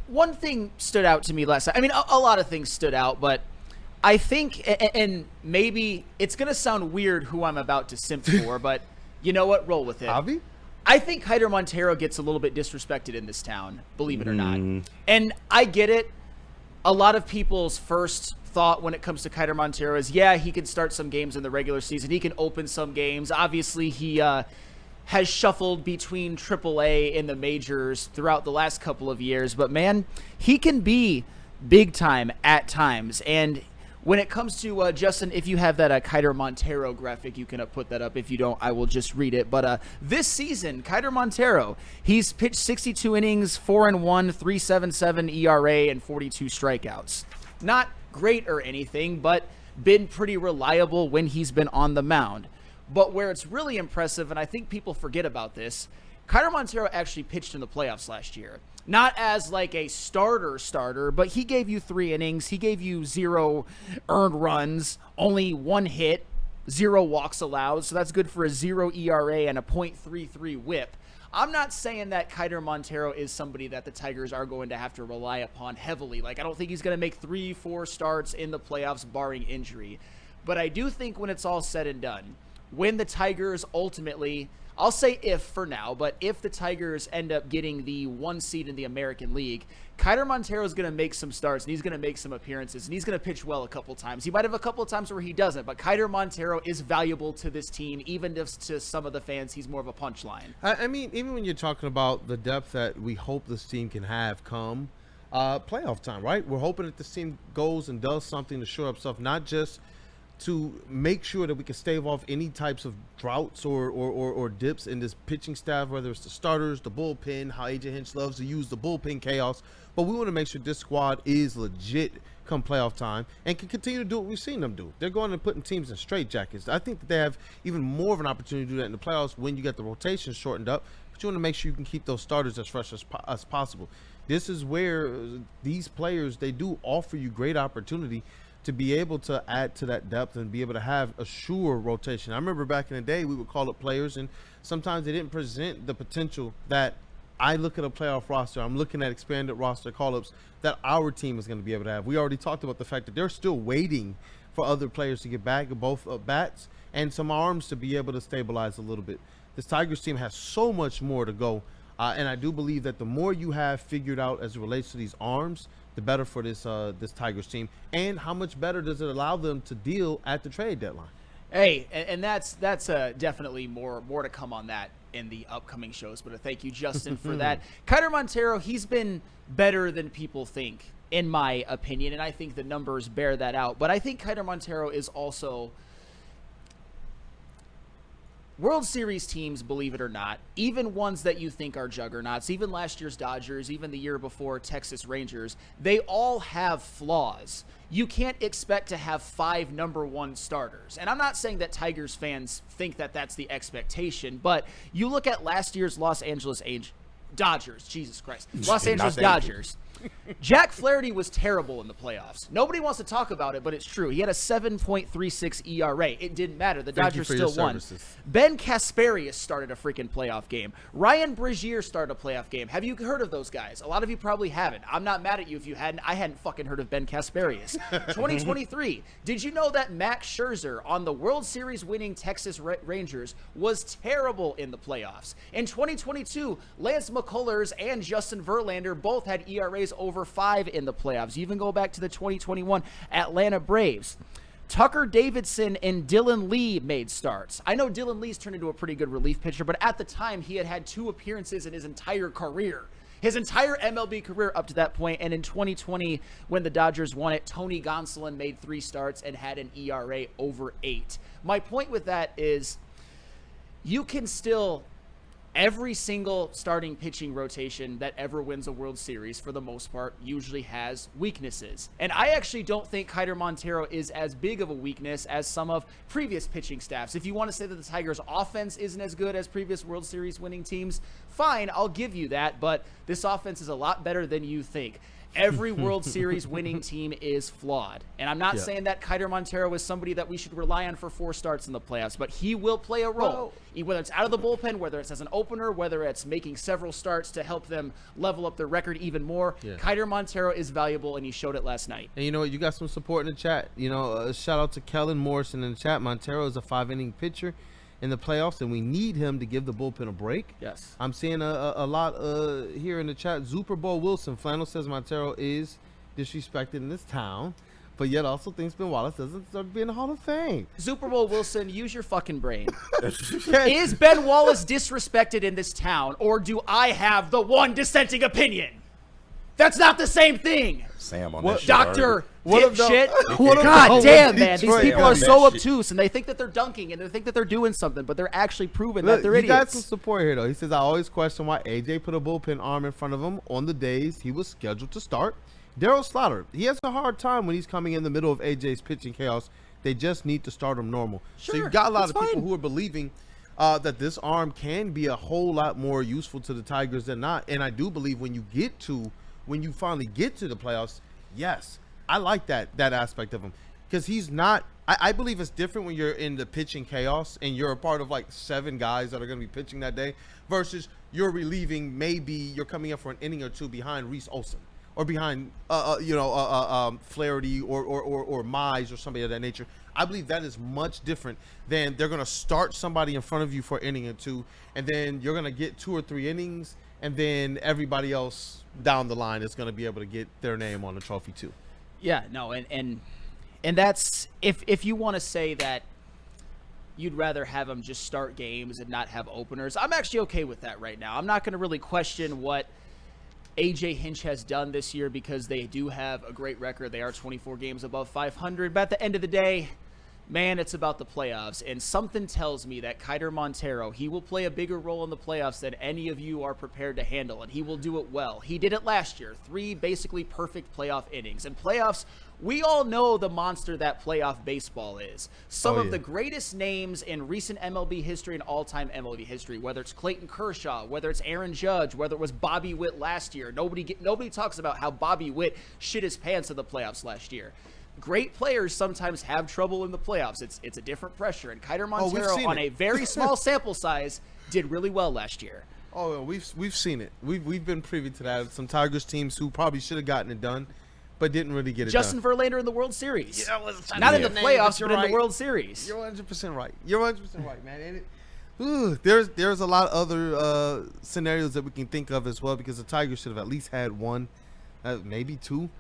one thing stood out to me last night. I mean, a lot of things stood out, but I think, and maybe it's going to sound weird who I'm about to simp for, but you know what? Roll with it. Javi? I think Keider Montero gets a little bit disrespected in this town, believe it or not. And I get it. A lot of people's first thought when it comes to Keider Montero is, yeah, he can start some games in the regular season. He can open some games. Obviously, he has shuffled between AAA and the majors throughout the last couple of years. But, man, he can be big time at times. And when it comes to, Justin, if you have that Keider Montero graphic, you can put that up. If you don't, I will just read it. But this season, Keider Montero, he's pitched 62 innings, 4-1, 3.77 ERA, and 42 strikeouts. Not great or anything, but been pretty reliable when he's been on the mound. But where it's really impressive, and I think people forget about this, Keider Montero actually pitched in the playoffs last year. Not as like a starter, but he gave you 3 innings. He gave you 0 earned runs, only 1 hit, 0 walks allowed. So that's good for a 0 ERA and a .33 whip. I'm not saying that Keider Montero is somebody that the Tigers are going to have to rely upon heavily. Like, I don't think he's going to make 3-4 starts in the playoffs barring injury. But I do think when it's all said and done, when the Tigers ultimately, I'll say if for now, but if the Tigers end up getting the 1 seed in the American League, Keider Montero is going to make some starts, and he's going to make some appearances, and he's going to pitch well a couple times. He might have a couple of times where he doesn't, but Keider Montero is valuable to this team, even if to some of the fans he's more of a punchline. I mean, even when you're talking about the depth that we hope this team can have come playoff time, right? We're hoping that this team goes and does something to shore up stuff, not just to make sure that we can stave off any types of droughts or dips in this pitching staff, whether it's the starters, the bullpen, how AJ Hinch loves to use the bullpen chaos. But we want to make sure this squad is legit come playoff time and can continue to do what we've seen them do. They're going and putting teams in straitjackets. I think that they have even more of an opportunity to do that in the playoffs when you get the rotation shortened up. But you want to make sure you can keep those starters as fresh as possible. This is where these players, they do offer you great opportunity to be able to add to that depth and be able to have a sure rotation. I remember back in the day, we would call up players, and sometimes they didn't present the potential that I look at a playoff roster. I'm looking at expanded roster call-ups that our team is going to be able to have. We already talked about the fact that they're still waiting for other players to get back, both bats and some arms to be able to stabilize a little bit. This Tigers team has so much more to go, and I do believe that the more you have figured out as it relates to these arms, the better for this Tigers team, and how much better does it allow them to deal at the trade deadline? Hey, and that's definitely more to come on that in the upcoming shows. But thank you, Justin, for that. Keider Montero, he's been better than people think, in my opinion, and I think the numbers bear that out. But I think Keider Montero is also World Series teams, believe it or not, even ones that you think are juggernauts, even last year's Dodgers, even the year before Texas Rangers, they all have flaws. You can't expect to have 5 number 1 starters. And I'm not saying that Tigers fans think that that's the expectation, but you look at last year's Los Angeles Dodgers, Jesus Christ, Los Angeles Dodgers. Jack Flaherty was terrible in the playoffs. Nobody wants to talk about it, but it's true. He had a 7.36 ERA. It didn't matter. The Dodgers still won. Ben Kasparius started a freaking playoff game. Ryan Brigier started a playoff game. Have you heard of those guys? A lot of you probably haven't. I'm not mad at you if you hadn't. I hadn't fucking heard of Ben Kasparius. 2023. Did you know that Max Scherzer on the World Series winning Texas Rangers was terrible in the playoffs? In 2022, Lance McCullers and Justin Verlander both had ERAs over 5 in the playoffs. You even go back to the 2021 Atlanta Braves. Tucker Davidson and Dylan Lee made starts. I know Dylan Lee's turned into a pretty good relief pitcher, but at the time he had 2 appearances in his entire career. His entire MLB career up to that point. And in 2020, when the Dodgers won it, Tony Gonsolin made 3 starts and had an ERA over 8. My point with that is you can still... Every single starting pitching rotation that ever wins a World Series, for the most part, usually has weaknesses. And I actually don't think Keider Montero is as big of a weakness as some of previous pitching staffs. If you want to say that the Tigers' offense isn't as good as previous World Series winning teams, Fine, I'll give you that, but this offense is a lot better than you think. Every World Series winning team is flawed. And I'm not saying that Kiter Montero is somebody that we should rely on for 4 starts in the playoffs, but he will play a role. Whether it's out of the bullpen, whether it's as an opener, whether it's making several starts to help them level up their record even more. Kiter Montero is valuable, and he showed it last night. And you know what? You got some support in the chat. You know, shout out to Kellen Morrison in the chat. Montero is a 5-inning pitcher in the playoffs, and we need him to give the bullpen a break. Yes. I'm seeing a lot here in the chat. Super Bowl Wilson. Flannel says Montero is disrespected in this town, but yet also thinks Ben Wallace doesn't deserve to be in the Hall of Fame. Super Bowl Wilson, use your fucking brain. Is Ben Wallace disrespected in this town, or do I have the one dissenting opinion? That's not the same thing. Sam on What- that shit Doctor already. Dipshit. what God about damn, man. These Detroit? people Yeah, are that so shit. obtuse, and they think that they're dunking, and they think that they're doing something, but they're actually proving Look, that they're he got some idiots. support here, though. He says, I always question why AJ put a bullpen arm in front of him on the days he was scheduled to start. Daryl Slaughter, he has a hard time when he's coming in the middle of AJ's pitching chaos. They just need to start him normal. So Sure, you've got a lot of that's people fine. who are believing that this arm can be a whole lot more useful to the Tigers than not. And I do believe when you finally get to the playoffs, yes, I like that aspect of him. Because he's not – I believe it's different when you're in the pitching chaos and you're a part of like 7 guys that are going to be pitching that day versus you're relieving, maybe you're coming up for an inning or 2 behind Reese Olson or behind Flaherty or Mize or somebody of that nature. I believe that is much different than they're going to start somebody in front of you for an inning or 2, and then you're going to get 2 or 3 innings, and then everybody else down the line is going to be able to get their name on the trophy too. Yeah, no, and that's if you want to say that you'd rather have them just start games and not have openers, I'm actually okay with that right now. I'm not going to really question what AJ Hinch has done this year because they do have a great record. They are 24 games above 500, but at the end of the day, man, it's about the playoffs, and something tells me that Kiter Montero, he will play a bigger role in the playoffs than any of you are prepared to handle, and he will do it well. He did it last year, 3 basically perfect playoff innings. And playoffs, we all know the monster that playoff baseball is. Some of the greatest names in recent MLB history and all-time MLB history, whether it's Clayton Kershaw, whether it's Aaron Judge, whether it was Bobby Witt last year. Nobody talks about how Bobby Witt shit his pants in the playoffs last year. Great players sometimes have trouble in the playoffs. It's a different pressure. And Kiter Montero, on a very small sample size, did really well last year. Oh, we've seen it. We've been privy to that. Some Tigers teams who probably should have gotten it done, but didn't really get it Justin done. Verlander in the World Series. Yeah, I wasn't trying Not to in the say the name, playoffs, but but in you're the World right. Series. You're 100% right. You're 100% right, man. And there's a lot of other scenarios that we can think of as well because the Tigers should have at least had 1, maybe 2.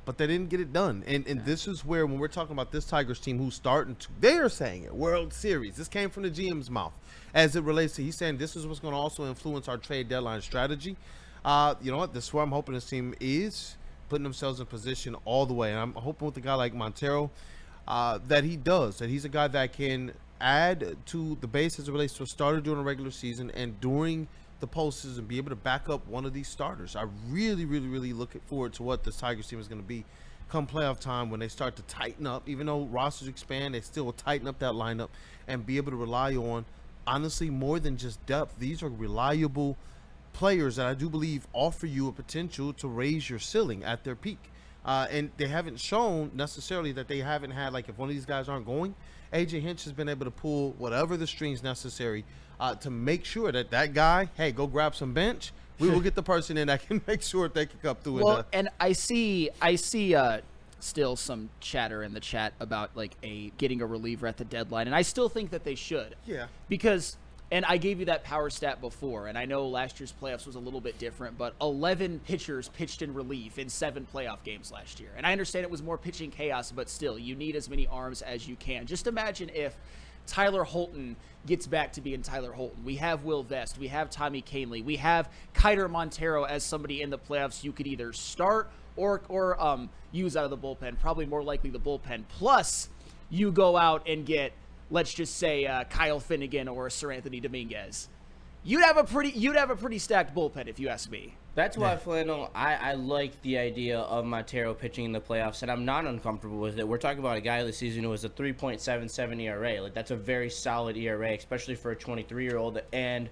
But they didn't get it done. And this is where, when we're talking about this Tigers team who's starting to, they are saying it, World Series. This came from the GM's mouth as it relates to, he's saying this is what's going to also influence our trade deadline strategy. You know what? This is where I'm hoping this team is putting themselves in position all the way. And I'm hoping with a guy like Montero that he's a guy that can add to the base as it relates to a starter during a regular season and during the postseason and be able to back up one of these starters. I really, really, really look forward to what this Tigers team is going to be come playoff time when they start to tighten up. Even though rosters expand, they still will tighten up that lineup and be able to rely on, honestly, more than just depth. These are reliable players that I do believe offer you a potential to raise your ceiling at their peak. And they haven't shown necessarily that they haven't had, like, if one of these guys aren't going, AJ Hinch has been able to pull whatever the strings necessary to make sure that guy, hey, go grab some bench. We will get the person in that can make sure they can come through. Well, and I see still some chatter in the chat about like getting a reliever at the deadline, and I still think that they should. Yeah. Because, and I gave you that power stat before, and I know last year's playoffs was a little bit different, but 11 pitchers pitched in relief in 7 playoff games last year. And I understand it was more pitching chaos, but still, you need as many arms as you can. Just imagine if Tyler Holton gets back to being Tyler Holton. We have Will Vest. We have Tommy Kahnle. We have Kiter Montero as somebody in the playoffs you could either start or use out of the bullpen. Probably more likely the bullpen. Plus, you go out and get, let's just say, Kyle Finnegan or Sir Anthony Dominguez. You'd have a pretty stacked bullpen if you ask me. That's why, Flannel, I like the idea of Montero pitching in the playoffs, and I'm not uncomfortable with it. We're talking about a guy this season who was a 3.77 ERA. Like, that's a very solid ERA, especially for a 23-year-old. And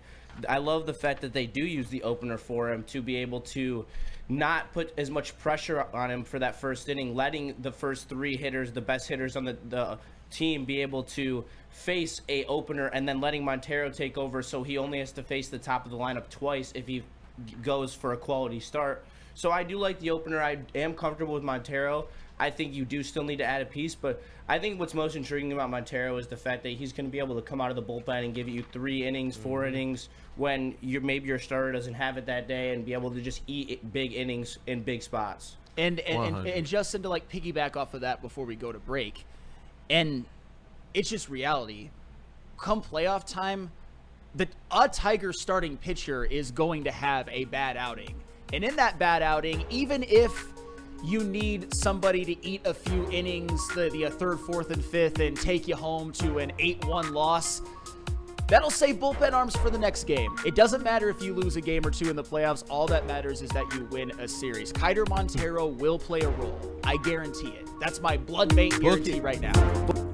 I love the fact that they do use the opener for him to be able to not put as much pressure on him for that first inning, letting the first 3 hitters, the best hitters on the team, be able to face a opener, and then letting Montero take over so he only has to face the top of the lineup twice if he goes for a quality start. So I do like the opener. I am comfortable with Montero. I think you do still need to add a piece, but I think what's most intriguing about Montero is the fact that he's going to be able to come out of the bullpen and give you 3 innings, 4 innings when maybe your starter doesn't have it that day, and be able to just eat big innings in big spots. And Justin, to like piggyback off of that before we go to break, and it's just reality. Come playoff time, a Tiger starting pitcher is going to have a bad outing. And in that bad outing, even if you need somebody to eat a few innings, the 3rd, 4th, and 5th, and take you home to an 8-1 loss, that'll save bullpen arms for the next game. It doesn't matter if you lose a game or 2 in the playoffs. All that matters is that you win a series. Kiter Montero will play a role. I guarantee it. That's my blood bank guarantee right now.